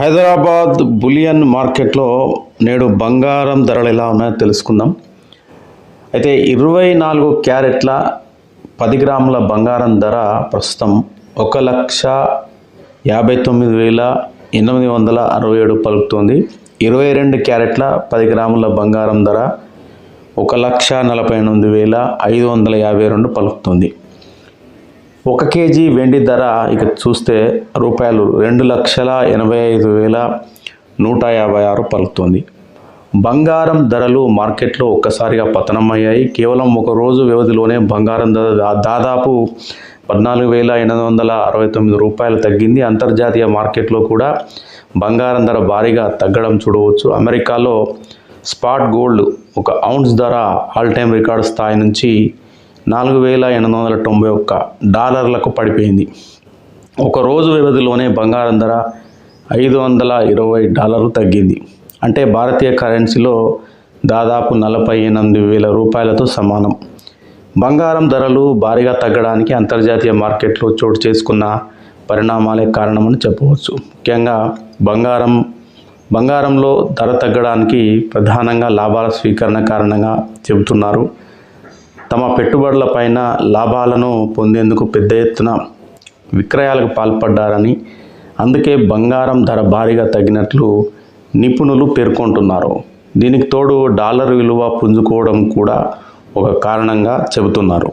Hyderabad bullion మార్కెట్లో నేడు బంగారం ధరలు ఎలా ఉన్నాయో తెలుసుకుందాం. అయితే 24 క్యారెట్ల 10 గ్రాముల బంగారం ధర ప్రస్తుతం 1,59,867 పలుకుతోంది. 22 క్యారెట్ల 10 గ్రాముల బంగారం ధర 1,48,552 పలుకుతుంది. 1 కేజీ వెండి ధర ఇక చూస్తే రూపాయలు 2,85,156 పలుకుతుంది. బంగారం ధరలు మార్కెట్లో ఒక్కసారిగా పతనమయ్యాయి. కేవలం ఒక రోజు వ్యవధిలోనే బంగారం ధర దాదాపు 14,869 రూపాయలు తగ్గింది. అంతర్జాతీయ మార్కెట్లో కూడా బంగారం ధర భారీగా తగ్గడం చూడవచ్చు. అమెరికాలో స్పాట్ గోల్డ్ 1 ఔన్స్ ధర ఆల్ టైమ్ రికార్డు స్థాయి నుంచి $4,891 పడిపోయింది. ఒక రోజు వ్యవధిలోనే బంగారం ధర $520 తగ్గింది. అంటే భారతీయ కరెన్సీలో దాదాపు 48,000 రూపాయలతో సమానం. బంగారం ధరలు భారీగా తగ్గడానికి అంతర్జాతీయ మార్కెట్లో చోటు చేసుకున్న పరిణామాలే కారణమని చెప్పవచ్చు. ముఖ్యంగా బంగారంలో ధర తగ్గడానికి ప్రధానంగా లాభాల స్వీకరణ కారణంగా చెబుతున్నారు. తమ పెట్టుబడులపైన లాభాలను పొందేందుకు పెద్ద ఎత్తున విక్రయాలకు పాల్పడ్డారని, అందుకే బంగారం ధర భారీగా తగ్గినట్లు నిపుణులు పేర్కొంటున్నారు. దీనికి తోడు డాలర్ విలువ పుంజుకోవడం కూడా ఒక కారణంగా చెబుతున్నారు.